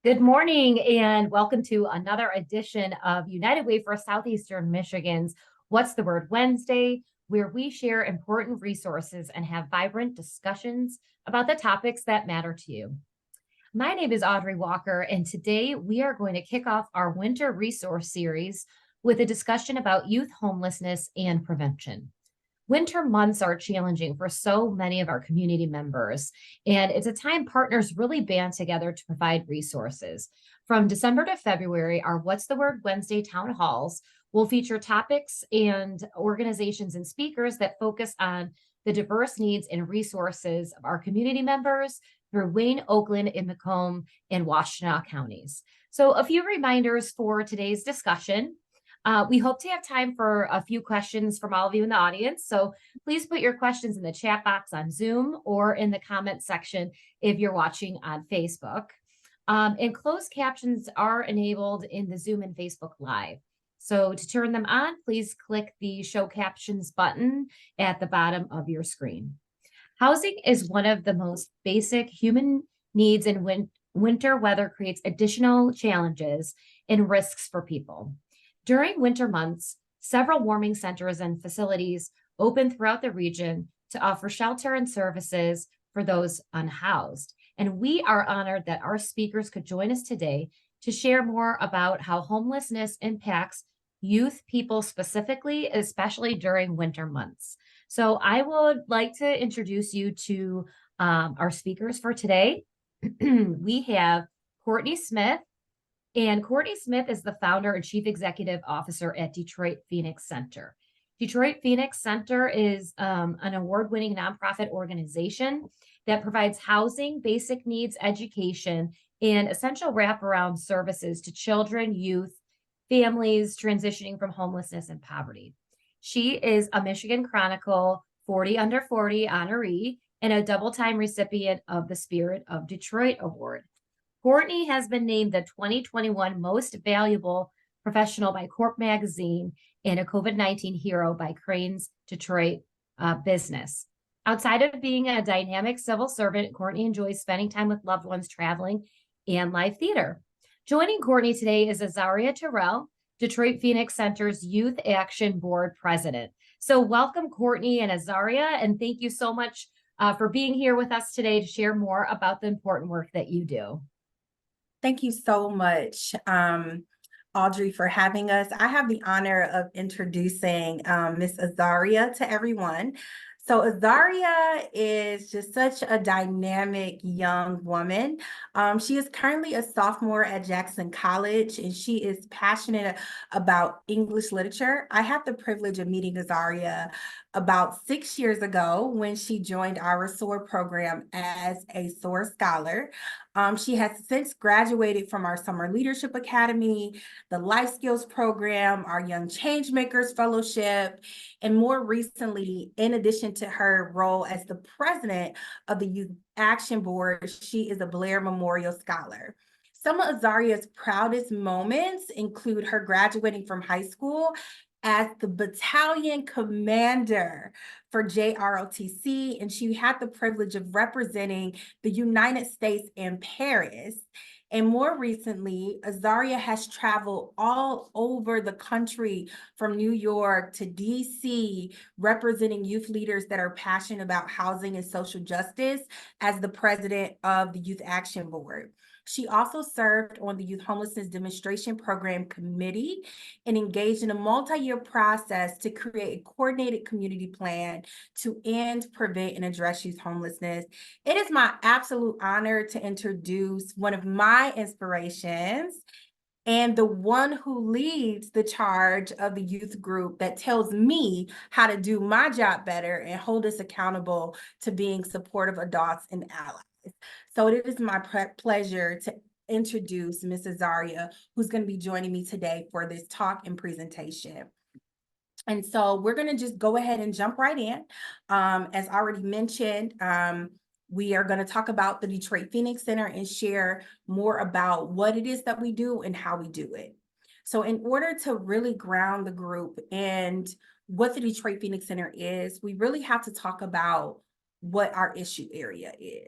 Good morning and welcome to another edition of United Way for Southeastern Michigan's What's the Word Wednesday, where we share important resources and have vibrant discussions about the topics that matter to you. My name is Audrey Walker, and today we are going to kick off our winter resource series with a discussion about youth homelessness and prevention. Winter months are challenging for so many of our community members, and it's a time partners really band together to provide resources. From December to February, our What's the Word Wednesday town halls will feature topics and organizations and speakers that focus on the diverse needs and resources of our community members through Wayne, Oakland, and Macomb and Washtenaw counties. So, a few reminders for today's discussion. We hope to have time for a few questions from all of you in the audience. So please put your questions in the chat box on Zoom or in the comment section if you're watching on Facebook. And closed captions are enabled in the Zoom and Facebook Live. So to turn them on, please click the Show Captions button at the bottom of your screen. Housing is one of the most basic human needs, and winter weather creates additional challenges and risks for people. During winter months, several warming centers and facilities open throughout the region to offer shelter and services for those unhoused. And we are honored that our speakers could join us today to share more about how homelessness impacts youth people specifically, especially during winter months. So I would like to introduce you to our speakers for today. We have Courtney Smith. And Courtney Smith is the founder and chief executive officer at Detroit Phoenix Center. Detroit Phoenix Center is an award-winning nonprofit organization that provides housing, basic needs, education, and essential wraparound services to children, youth, families transitioning from homelessness and poverty. She is a Michigan Chronicle 40 Under 40 honoree and a double-time recipient of the Spirit of Detroit Award. Courtney has been named the 2021 Most Valuable Professional by Corp Magazine and a COVID-19 Hero by Crain's Detroit Business. Outside of being a dynamic civil servant, Courtney enjoys spending time with loved ones, traveling, and live theater. Joining Courtney today is Azaria Terrell, Detroit Phoenix Center's Youth Action Board President. So welcome, Courtney and Azaria, and thank you so much for being here with us today to share more about the important work that you do. Thank you so much, Audrey, for having us. I have the honor of introducing Miss Azaria to everyone. So Azaria is just such a dynamic young woman. She is currently a sophomore at Jackson College, and she is passionate about English literature. I had the privilege of meeting Azaria about 6 years ago when she joined our SOAR program as a SOAR scholar. She has since graduated from our Summer Leadership Academy, the Life Skills Program, our Young Changemakers Fellowship, and more recently, in addition to her role as the president of the Youth Action Board, she is a Blair Memorial Scholar. Some of Azaria's proudest moments include her graduating from high school as the battalion commander for JROTC, and she had the privilege of representing the United States in Paris. And more recently, Azaria has traveled all over the country from New York to DC, representing youth leaders that are passionate about housing and social justice as the president of the Youth Action Board. She also served on the Youth Homelessness Demonstration Program Committee and engaged in a multi-year process to create a coordinated community plan to end, prevent, and address youth homelessness. It is my absolute honor to introduce one of my inspirations and the one who leads the charge of the youth group that tells me how to do my job better and hold us accountable to being supportive adults and allies. So it is my pleasure to introduce Ms. Azaria, who's going to be joining me today for this talk and presentation. And so we're going to just go ahead and jump right in. As already mentioned, we are going to talk about the Detroit Phoenix Center and share more about what it is that we do and how we do it. So in order to really ground the group and what the Detroit Phoenix Center is, we really have to talk about what our issue area is.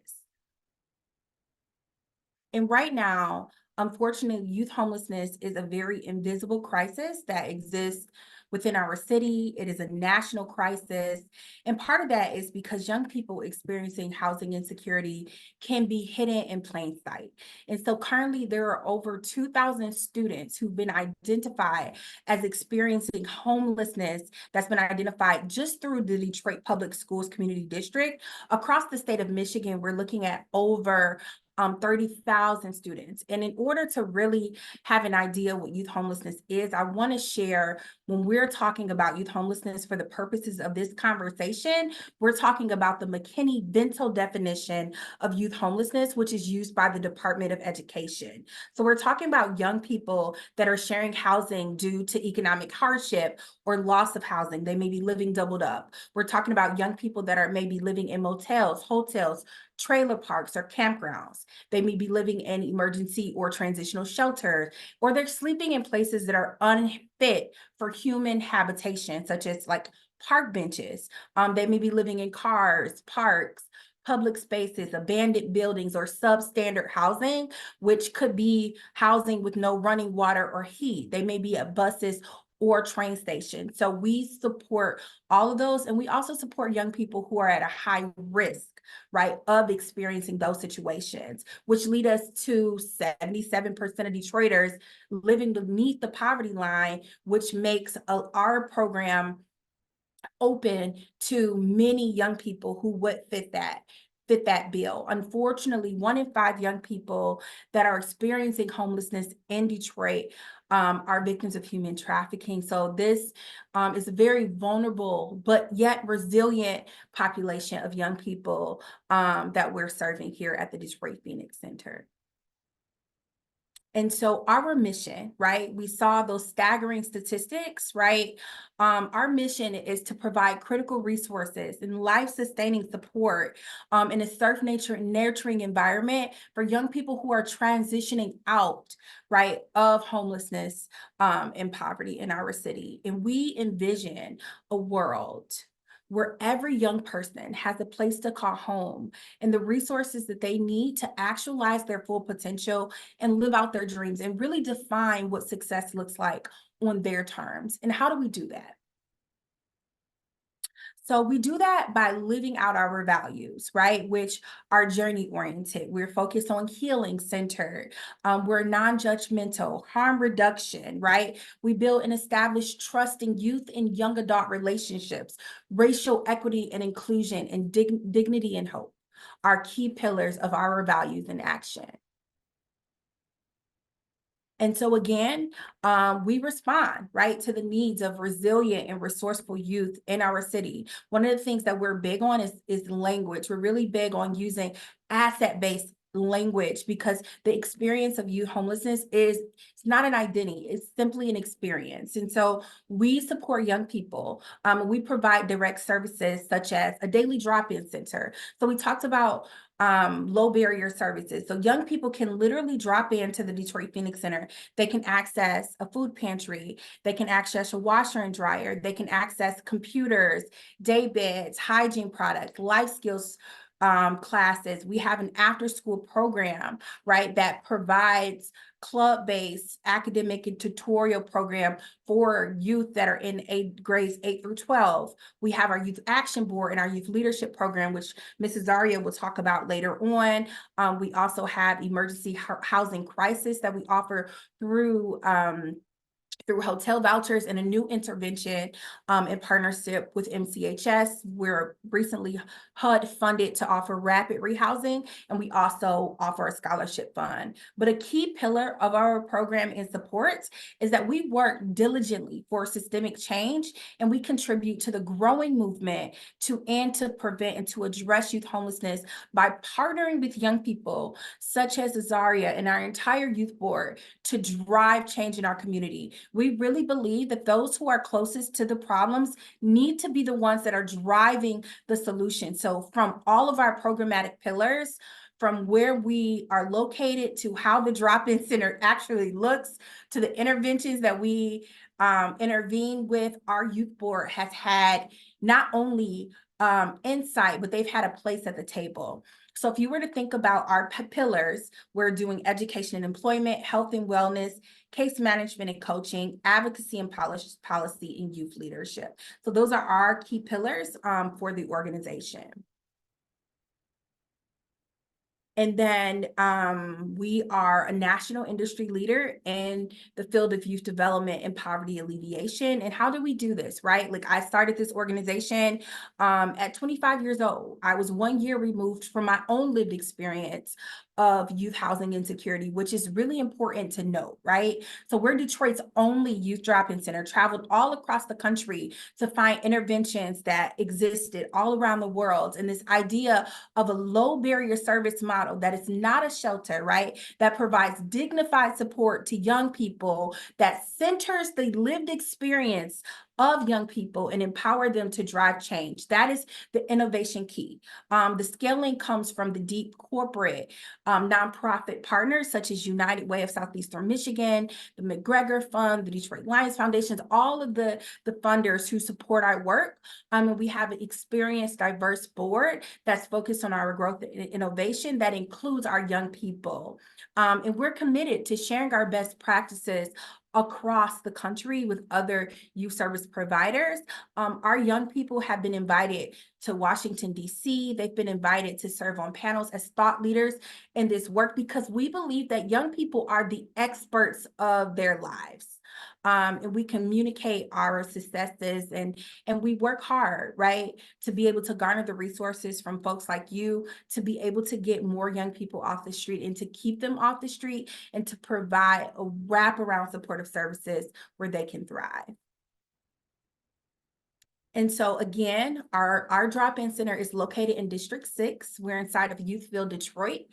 And right now, Unfortunately, youth homelessness is a very invisible crisis that exists within our city. It is a national crisis. And part of that is because young people experiencing housing insecurity can be hidden in plain sight. And so currently, there are over 2,000 students who've been identified as experiencing homelessness that's been identified just through the Detroit Public Schools Community District. Across the state of Michigan, we're looking at over 30,000 students. And in order to really have an idea what youth homelessness is, I want to share when we're talking about youth homelessness for the purposes of this conversation, we're talking about the McKinney-Vento definition of youth homelessness, which is used by the Department of Education. So we're talking about young people that are sharing housing due to economic hardship or loss of housing. They may be living doubled up. We're talking about young people that are maybe living in motels, hotels, trailer parks, or campgrounds. They may be living in emergency or transitional shelters, or they're sleeping in places that are unfit for human habitation, such as like park benches. They may be living in cars, parks, public spaces, abandoned buildings, or substandard housing, which could be housing with no running water or heat. They may be at buses or train stations. So we support all of those. And we also support young people who are at a high risk, right, of experiencing those situations, which lead us to 77% of Detroiters living beneath the poverty line, which makes our program open to many young people who would fit that bill. Unfortunately, 1 in 5 young people that are experiencing homelessness in Detroit are victims of human trafficking. So this is a very vulnerable but yet resilient population of young people that we're serving here at the Detroit Phoenix Center. And so our mission, right, we saw those staggering statistics, right? Our mission is to provide critical resources and life-sustaining support in a safe nature nurturing environment for young people who are transitioning out, right, of homelessness and poverty in our city. And we envision a world where every young person has a place to call home and the resources that they need to actualize their full potential and live out their dreams and really define what success looks like on their terms. And how do we do that? So we do that by living out our values, right? Which are journey oriented. We're focused on healing centered. We're non-judgmental, harm reduction, right? We build and establish trust in youth and young adult relationships, racial equity and inclusion, and dignity and hope are key pillars of our values in action. And so again, we respond, right, to the needs of resilient and resourceful youth in our city. One of the things that we're big on is language. We're really big on using asset-based language because the experience of youth homelessness it's not an identity, it's simply an experience. And so we support young people. We provide direct services such as a daily drop-in center. So we talked about low barrier services. So young people can literally drop into the Detroit Phoenix Center. They can access a food pantry. They can access a washer and dryer. They can access computers, day beds, hygiene products, life skills classes. We have an after school program, right, that provides club-based academic and tutorial program for youth that are in grades 8 through 12. We have our youth action board and our youth leadership program, which Mrs. Zaria will talk about later on. We also have emergency housing crisis that we offer through hotel vouchers and a new intervention in partnership with MCHS. We're recently HUD funded to offer rapid rehousing, and we also offer a scholarship fund. But a key pillar of our program and support is that we work diligently for systemic change, and we contribute to the growing movement to prevent and to address youth homelessness by partnering with young people such as Azaria and our entire youth board to drive change in our community. We really believe that those who are closest to the problems need to be the ones that are driving the solution. So from all of our programmatic pillars, from where we are located to how the drop-in center actually looks, to the interventions that we intervene with, our youth board has had not only insight, but they've had a place at the table. So if you were to think about our pillars, we're doing education and employment, health and wellness, case management and coaching, advocacy and policy, and youth leadership. So those are our key pillars for the organization. And then we are a national industry leader in the field of youth development and poverty alleviation. And how do we do this, right? Like I started this organization at 25 years old. I was 1 year removed from my own lived experience of youth housing insecurity, which is really important to note, right? So we're Detroit's only youth drop-in center, traveled all across the country to find interventions that existed all around the world. And this idea of a low barrier service model that is not a shelter, right? That provides dignified support to young people, that centers the lived experience of young people and empower them to drive change. That is the innovation key. The scaling comes from the deep corporate nonprofit partners such as United Way of Southeastern Michigan, the McGregor Fund, the Detroit Lions Foundations, all of the funders who support our work. And we have an experienced, diverse board that's focused on our growth and innovation that includes our young people. And we're committed to sharing our best practices across the country with other youth service providers. Our young people have been invited to Washington, D.C. They've been invited to serve on panels as thought leaders in this work because we believe that young people are the experts of their lives. And we communicate our successes and we work hard, right, to be able to garner the resources from folks like you to be able to get more young people off the street and to keep them off the street and to provide a wraparound supportive services where they can thrive. And so again, our drop-in center is located in District 6. We're inside of Youthville, Detroit,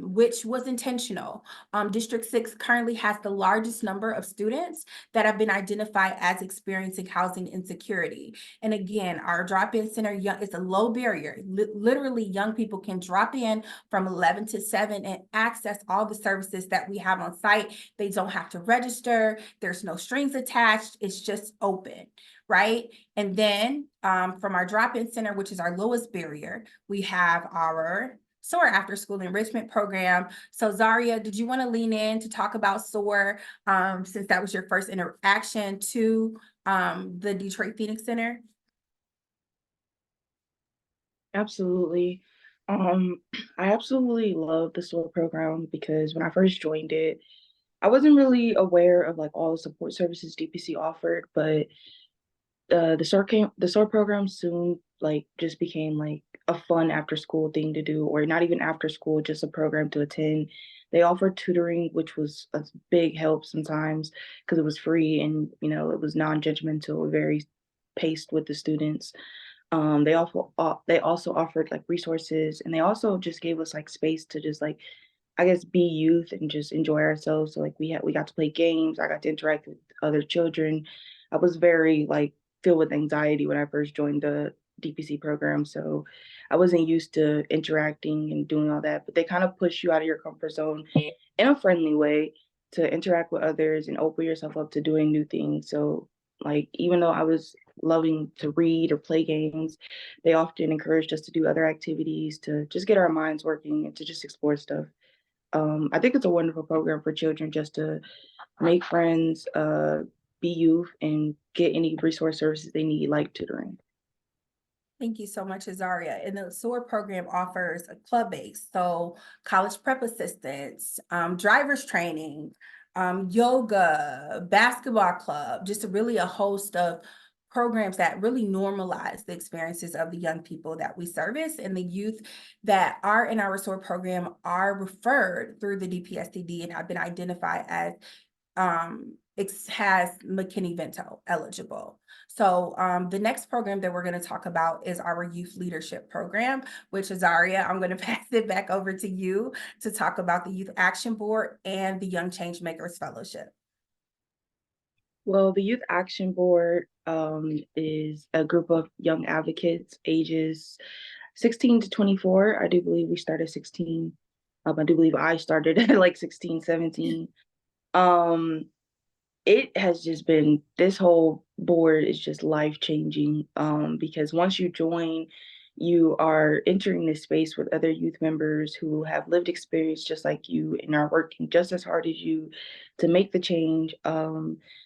which was intentional. District 6 currently has the largest number of students that have been identified as experiencing housing insecurity. And again, our drop-in center is a low barrier. Literally, young people can drop in from 11 to 7 and access all the services that we have on site. They don't have to register. There's no strings attached. It's just open, right? And then from our drop-in center, which is our lowest barrier, we have our SOAR after school enrichment program. So Zaria, did you want to lean in to talk about SOAR since that was your first interaction to the Detroit Phoenix Center? Absolutely. Um, I absolutely love the SOAR program because when I first joined it, I wasn't really aware of like all the support services DPC offered, but the SOAR program soon like just became like a fun after school thing to do, or not even after school, just a program to attend. They offered tutoring, which was a big help sometimes because it was free and it was non-judgmental, very paced with the students. They also offered like resources, and they also just gave us like space to just like I guess be youth and just enjoy ourselves. So like we got to play games. I got to interact with other children. I was very like filled with anxiety when I first joined the DPC program, so I wasn't used to interacting and doing all that. But they kind of push you out of your comfort zone in a friendly way to interact with others and open yourself up to doing new things. So like even though I was loving to read or play games, they often encouraged us to do other activities to just get our minds working and to just explore stuff. I think it's a wonderful program for children just to make friends, be youth, and get any resource services they need, like tutoring. Thank you so much, Azaria. And the SOAR program offers a club base, so college prep assistance, driver's training, yoga, basketball club, just really a host of programs that really normalize the experiences of the young people that we service, and the youth that are in our SOAR program are referred through the DPSCD and have been identified as has McKinney-Vento eligible. So the next program that we're going to talk about is our youth leadership program, which is Aria. I'm going to pass it back over to you to talk about the Youth Action Board and the Young Changemakers Fellowship. Well, the Youth Action Board is a group of young advocates ages 16 to 24. I do believe we started 16. I do believe I started at like 16, 17. It has just been, this whole board is just life changing because once you join, you are entering this space with other youth members who have lived experience just like you and are working just as hard as you to make the change.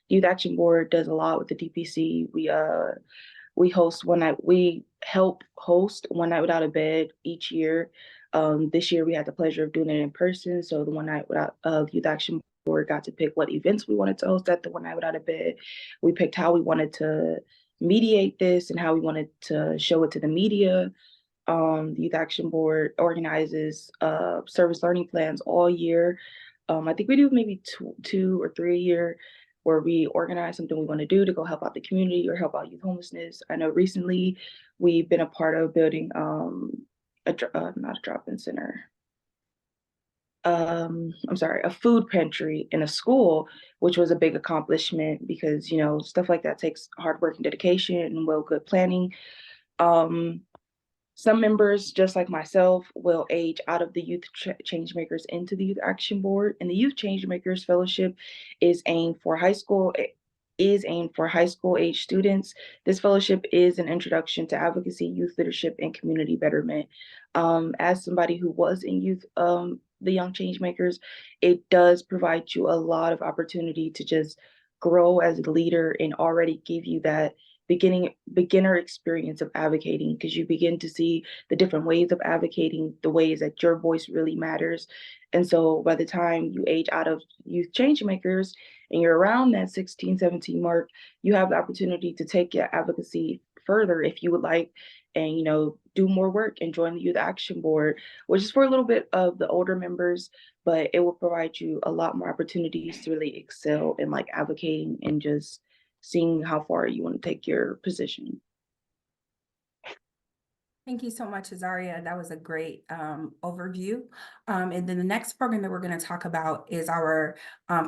Youth Action Board does a lot with the DPC. We host one night. We help host One Night Without a Bed each year. This year we had the pleasure of doing it in person. So the One Night Without Youth Action Board got to pick what events we wanted to host at the One Night Without a Bed. We picked how we wanted to mediate this and how we wanted to show it to the media. The Youth Action Board organizes service learning plans all year. I think we do maybe two or three a year where we organize something we want to do to go help out the community or help out youth homelessness. I know recently we've been a part of building not a drop-in center. I'm sorry, a food pantry in a school, which was a big accomplishment because, you know, stuff like that takes hard work and dedication and good planning. Um, some members, just like myself, will age out of the Youth Changemakers into the Youth Action Board, and the Youth Changemakers Fellowship is aimed for high school age students. This fellowship is an introduction to advocacy, youth leadership, and community betterment. As somebody who was in youth, the Young Changemakers, it does provide you a lot of opportunity to just grow as a leader and already give you that beginner experience of advocating, because you begin to see the different ways of advocating, the ways that your voice really matters. And so by the time you age out of youth change makers and you're around that 16, 17 mark, you have the opportunity to take your advocacy further if you would like, and, you know, do more work and join the Youth Action Board, which is for a little bit of the older members, but it will provide you a lot more opportunities to really excel in like advocating and just seeing how far you want to take your position. Thank you so much, Azaria. That was a great overview. And then the next program that we're going to talk about is our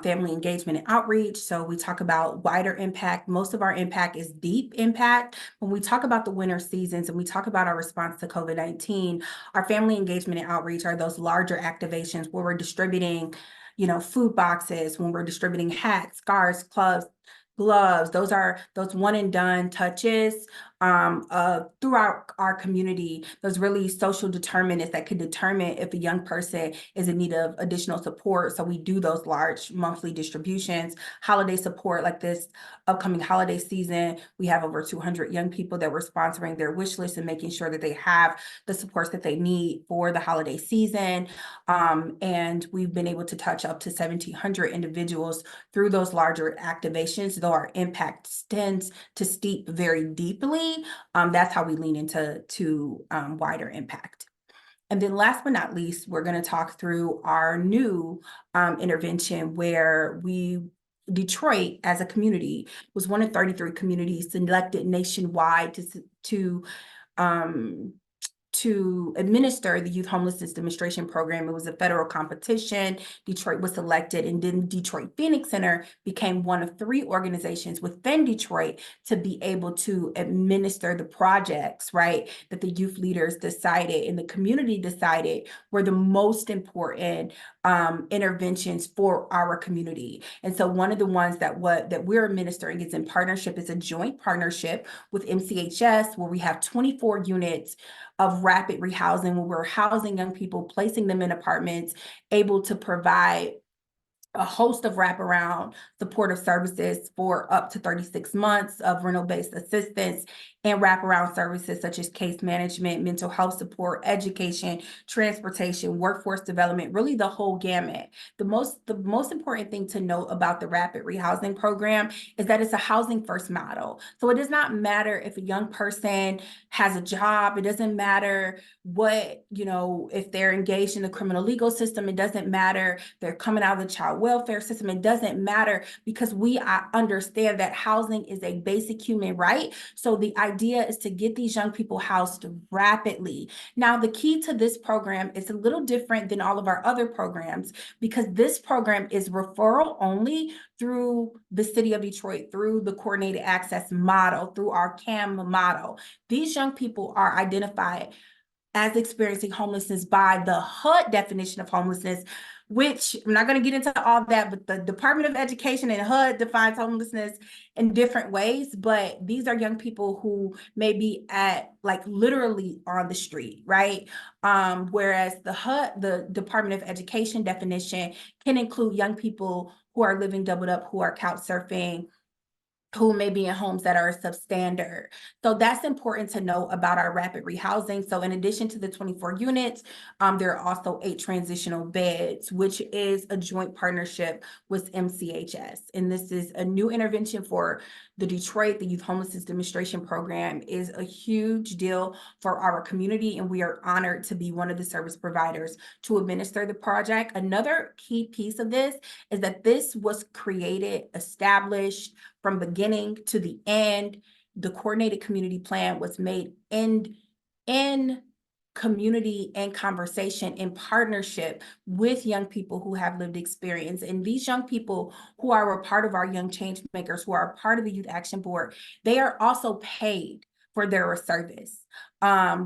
family engagement and outreach. So we talk about wider impact. Most of our impact is deep impact. When we talk about the winter seasons and we talk about our response to COVID-19, our family engagement and outreach are those larger activations where we're distributing, you know, food boxes, when we're distributing hats, scarves, gloves. Those are those one and done touches throughout our community, those really social determinants that could determine if a young person is in need of additional support. So we do those large monthly distributions, holiday support. Like this upcoming holiday season, we have over 200 young people that we're sponsoring their wish list and making sure that they have the supports that they need for the holiday season. And we've been able to touch up to 1,700 individuals through those larger activations, though our impact tends to steep very deeply. That's how we lean into wider impact. And then last but not least, we're going to talk through our new intervention where Detroit as a community was one of 33 communities selected nationwide to administer the Youth Homelessness Demonstration Program. It was a federal competition. Detroit was selected, and then Detroit Phoenix Center became one of 3 organizations within Detroit to be able to administer the projects, right, that the youth leaders decided and the community decided were the most important interventions for our community. And so one of the ones that we're administering is in partnership, is a joint partnership with MCHS, where we have 24 units of rapid rehousing, where we're housing young people, placing them in apartments, able to provide a host of wraparound supportive services for up to 36 months of rental-based assistance and wraparound services such as case management, mental health support, education, transportation, workforce development, really the whole gamut. The most important thing to note about the rapid rehousing program is that it's a housing first model. So it does not matter if a young person has a job. It doesn't matter what, you know, if they're engaged in the criminal legal system. It doesn't matter they're coming out of the child welfare system. It doesn't matter, because we understand that housing is a basic human right. So the idea is to get these young people housed rapidly. Now, the key to this program is a little different than all of our other programs, because this program is referral only through the city of Detroit, through the coordinated access model, through our CAM model. These young people are identified as experiencing homelessness by the HUD definition of homelessness, which I'm not going to get into all that, but the Department of Education and HUD defines homelessness in different ways. But these are young people who may be at like literally on the street, right? Whereas the HUD, the Department of Education definition can include young people who are living doubled up, who are couch surfing, who may be in homes that are substandard. So that's important to know about our rapid rehousing. So in addition to the 24 units, there are also 8 transitional beds, which is a joint partnership with MCHS. And this is a new intervention for the Detroit. The Youth Homelessness Demonstration Program is a huge deal for our community, and we are honored to be one of the service providers to administer the project. Another key piece of this is that this was created, established, from beginning to the end. The coordinated community plan was made in community and conversation in partnership with young people who have lived experience. And these young people who are a part of our Young Change Makers, who are a part of the Youth Action Board, they are also paid for their service.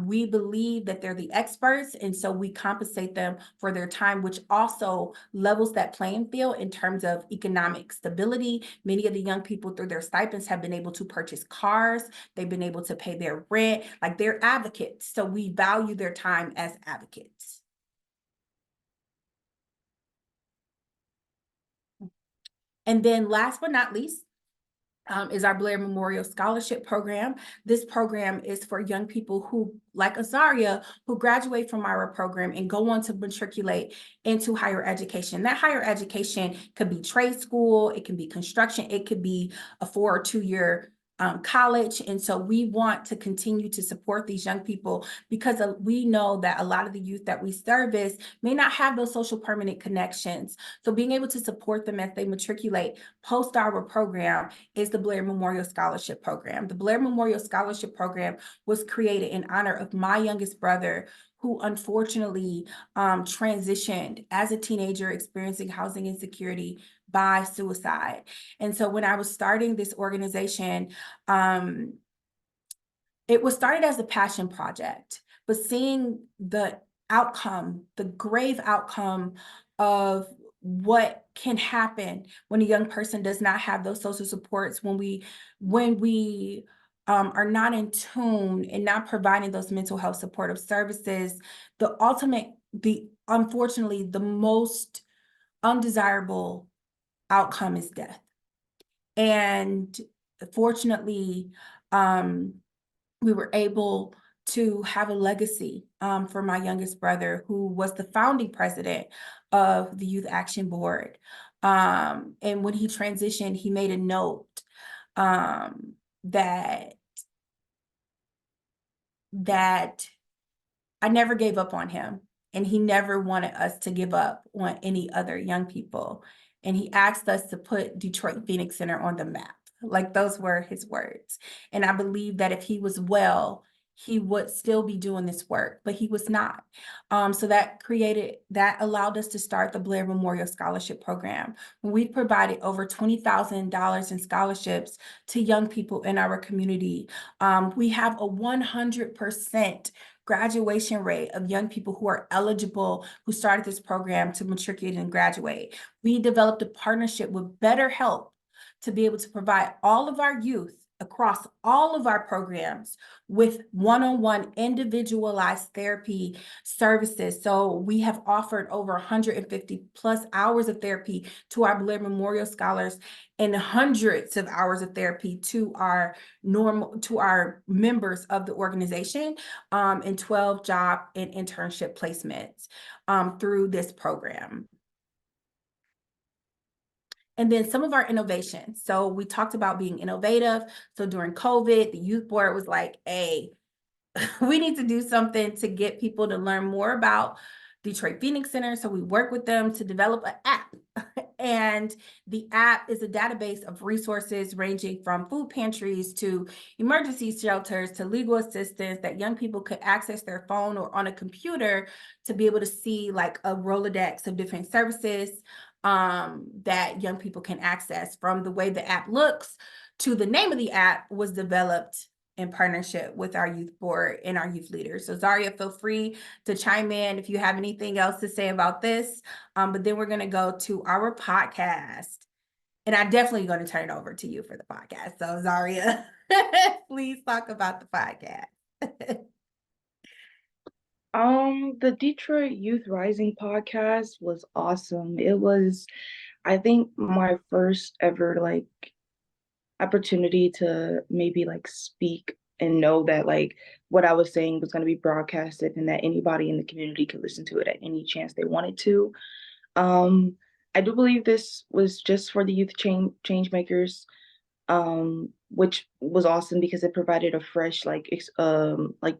We believe that they're the experts, and so we compensate them for their time, which also levels that playing field in terms of economic stability. Many of the young people through their stipends have been able to purchase cars. They've been able to pay their rent, like they're advocates. So we value their time as advocates. And then last but not least, is our Blair Memorial Scholarship Program. This program is for young people who, like Azaria, who graduate from our program and go on to matriculate into higher education. That higher education could be trade school, it can be construction, it could be a 4 or 2 year college. And so we want to continue to support these young people because we know that a lot of the youth that we service may not have those social permanent connections. So being able to support them as they matriculate post our program is the Blair Memorial Scholarship Program. The Blair Memorial Scholarship Program was created in honor of my youngest brother, who unfortunately transitioned as a teenager experiencing housing insecurity by suicide. And so when I was starting this organization, it was started as a passion project, but seeing the outcome, the grave outcome of what can happen when a young person does not have those social supports, when we are not in tune and not providing those mental health supportive services, unfortunately, the most undesirable outcome is death. And fortunately, we were able to have a legacy for my youngest brother, who was the founding president of the Youth Action Board. And when he transitioned, he made a note that I never gave up on him, and he never wanted us to give up on any other young people. And he asked us to put Detroit Phoenix Center on the map. Like, those were his words. And I believe that if he was well, he would still be doing this work, but he was not. So that allowed us to start the Blair Memorial Scholarship Program. We provided over $20,000 in scholarships to young people in our community. We have a 100% graduation rate of young people who are eligible, who started this program to matriculate and graduate. We developed a partnership with BetterHelp to be able to provide all of our youth across all of our programs with one-on-one individualized therapy services. So we have offered over 150 plus hours of therapy to our Blair Memorial Scholars and hundreds of hours of therapy to our members of the organization, and 12 job and internship placements through this program. And then some of our innovations. So we talked about being innovative. So during COVID, the youth board was like, hey, we need to do something to get people to learn more about Detroit Phoenix Center. So we work with them to develop an app. And the app is a database of resources ranging from food pantries to emergency shelters to legal assistance that young people could access their phone or on a computer to be able to see like a Rolodex of different services that young people can access. From the way the app looks to the name of the app was developed in partnership with our youth board and our youth leaders. So Zaria, feel free to chime in if you have anything else to say about this. But then we're going to go to our podcast. And I'm definitely going to turn it over to you for the podcast. So Zaria, please talk about the podcast. The Detroit Youth Rising podcast was awesome. It was, I think, my first ever like opportunity to maybe like speak and know that like what I was saying was going to be broadcasted and that anybody in the community could listen to it at any chance they wanted to. Um, I do believe this was just for the youth change makers, which was awesome because it provided a fresh like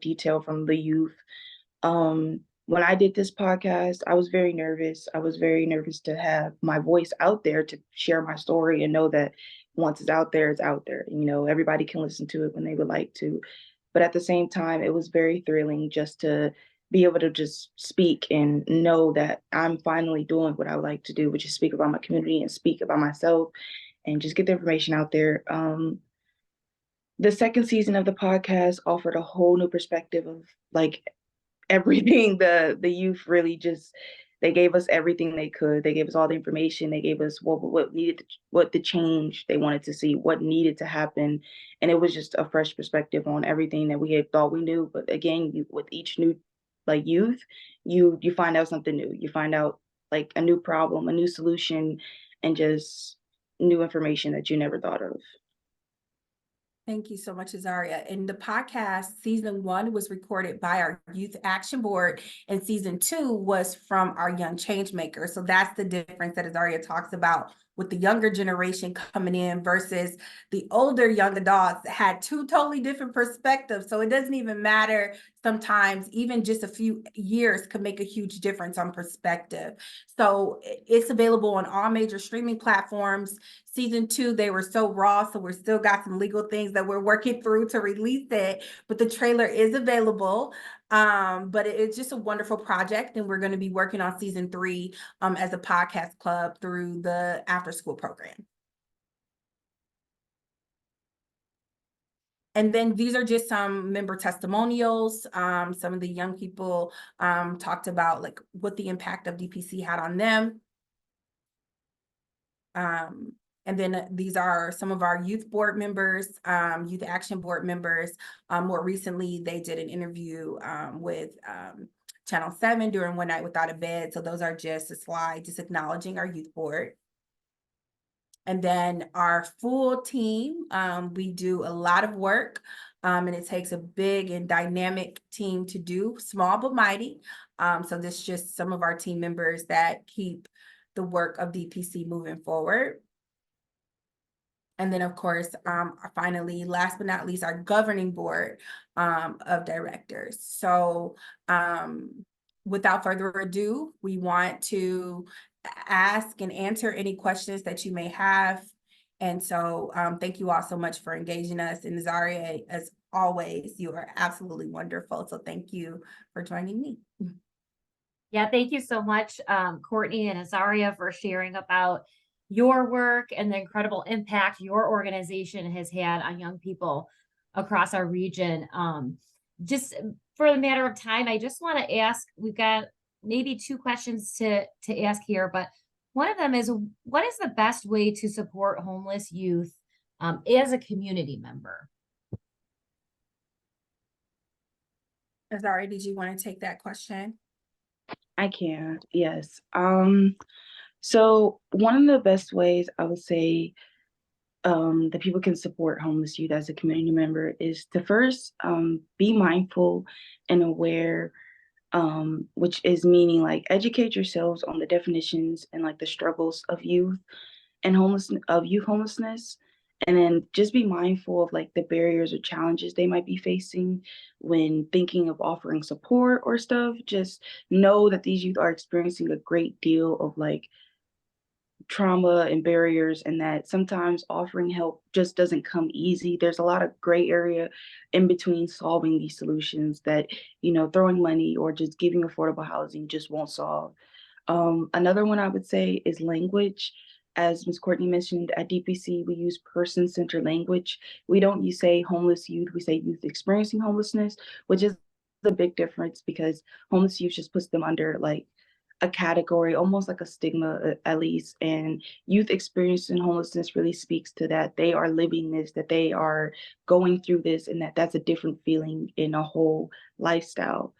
detail from the youth. When I did this podcast, I was very nervous. I was very nervous to have my voice out there to share my story and know that once it's out there, it's out there. You know, everybody can listen to it when they would like to. But at the same time, it was very thrilling just to be able to just speak and know that I'm finally doing what I would like to do, which is speak about my community and speak about myself and just get the information out there. The second season of the podcast offered a whole new perspective of like everything. The youth really just, they gave us everything they could. They gave us all the information. They gave us what needed to, what the change they wanted to see, what needed to happen. And it was just a fresh perspective on everything that we had thought we knew. But again, with each new like youth, you find out something new. You find out like a new problem, a new solution, and just new information that you never thought of. Thank you so much, Azaria. And the podcast, season 1 was recorded by our Youth Action Board, and season 2 was from our Young Change Makers. So that's the difference that Azaria talks about with the younger generation coming in versus the older young adults that had 2 totally different perspectives. So it doesn't even matter. Sometimes even just a few years could make a huge difference on perspective. So it's available on all major streaming platforms. Season 2, they were so raw, so we're still got some legal things that we're working through to release it, but the trailer is available. But it's just a wonderful project, and we're going to be working on season 3 as a podcast club through the after school program. And then these are just some member testimonials. Some of the young people talked about like what the impact of DPC had on them. And then these are some of our youth board members, youth action board members. More recently, they did an interview with Channel 7 during One Night Without a Bed. So those are just a slide, just acknowledging our youth board. And then our full team, we do a lot of work, and it takes a big and dynamic team to do, small but mighty. So this is just some of our team members that keep the work of DPC moving forward. And then, of course, finally, last but not least, our governing board of directors. So without further ado, we want to ask and answer any questions that you may have. And so thank you all so much for engaging us. And Zaria, as always, you are absolutely wonderful. So thank you for joining me. Yeah, thank you so much, Courtney and Azaria, for sharing about your work and the incredible impact your organization has had on young people across our region. Just for the matter of time, I just want to ask, we've got maybe 2 questions to ask here, but one of them is, what is the best way to support homeless youth as a community member? Azaria, did you want to take that question? I can, yes. So one of the best ways I would say that people can support homeless youth as a community member is to first be mindful and aware, which is meaning like educate yourselves on the definitions and like the struggles of youth and youth homelessness. And then just be mindful of like the barriers or challenges they might be facing when thinking of offering support or stuff. Just know that these youth are experiencing a great deal of like trauma and barriers, and that sometimes offering help just doesn't come easy. There's a lot of gray area in between solving these solutions that, you know, throwing money or just giving affordable housing just won't solve. Another one I would say is language. as Ms. Courtney mentioned, at DPC, we use person-centered language. We don't say homeless youth, we say youth experiencing homelessness, which is the big difference because homeless youth just puts them under like a category, almost like a stigma at least. And youth experiencing homelessness really speaks to that they are living this, that they are going through this, and that's a different feeling in a whole lifestyle.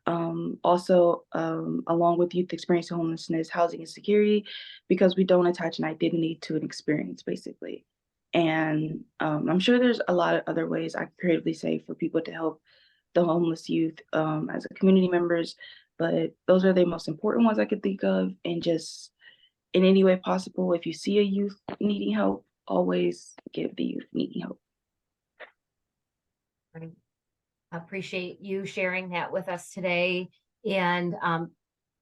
Also, along with youth experiencing homelessness, housing insecurity, because we don't attach an identity to an experience, basically. And I'm sure there's a lot of other ways I could creatively say for people to help the homeless youth as a community members, but those are the most important ones I could think of. And just in any way possible, if you see a youth needing help, always give the youth needing help. Right. Appreciate you sharing that with us today. And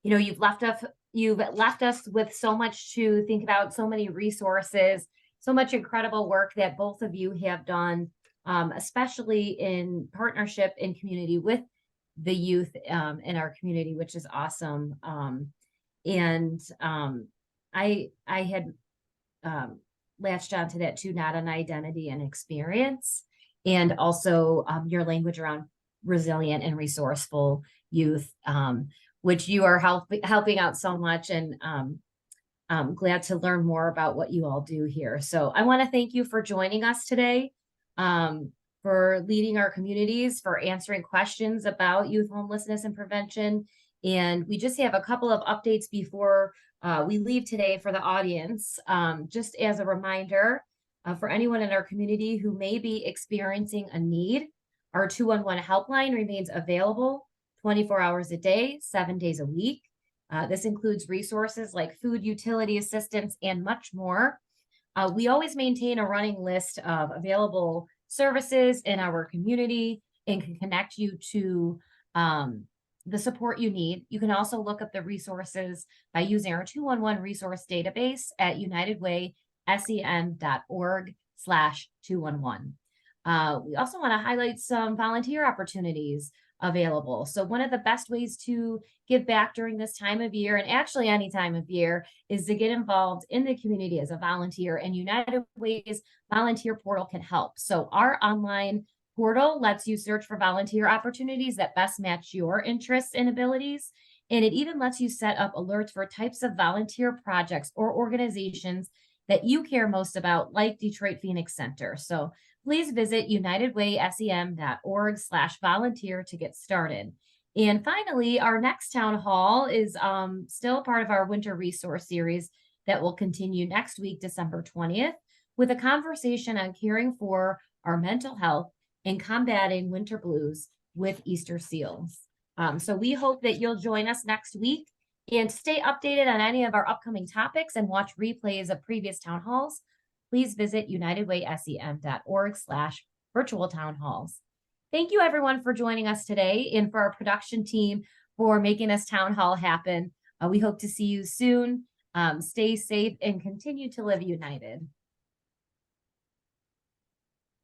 you've left us with so much to think about, so many resources, so much incredible work that both of you have done, especially in partnership in community with the youth in our community, which is awesome. I had latched onto that too, not an identity and experience, and also your language around resilient and resourceful youth, which you are helping out so much. And I'm glad to learn more about what you all do here. So I want to thank you for joining us today, for leading our communities, for answering questions about youth homelessness and prevention. And we just have a couple of updates before we leave today for the audience. Just as a reminder, for anyone in our community who may be experiencing a need, our 211 helpline remains available 24 hours a day, 7 days a week. This includes resources like food, utility assistance, and much more. We always maintain a running list of available services in our community and can connect you to the support you need. You can also look up the resources by using our 211 resource database at unitedwaysem.org/211. We also want to highlight some volunteer opportunities available. So one of the best ways to give back during this time of year, and actually any time of year, is to get involved in the community as a volunteer, and United Way's volunteer portal can help. So our online portal lets you search for volunteer opportunities that best match your interests and abilities. And it even lets you set up alerts for types of volunteer projects or organizations that you care most about, like Detroit Phoenix Center. So please visit unitedwaysem.org/volunteer to get started. And finally, our next town hall is still part of our winter resource series that will continue next week, December 20th, with a conversation on caring for our mental health and combating winter blues with Easter seals. So we hope that you'll join us next week. And to stay updated on any of our upcoming topics and watch replays of previous town halls, please visit unitedwaysem.org/virtual town halls. Thank you everyone for joining us today, and for our production team for making this town hall happen. We hope to see you soon. Stay safe and continue to live united.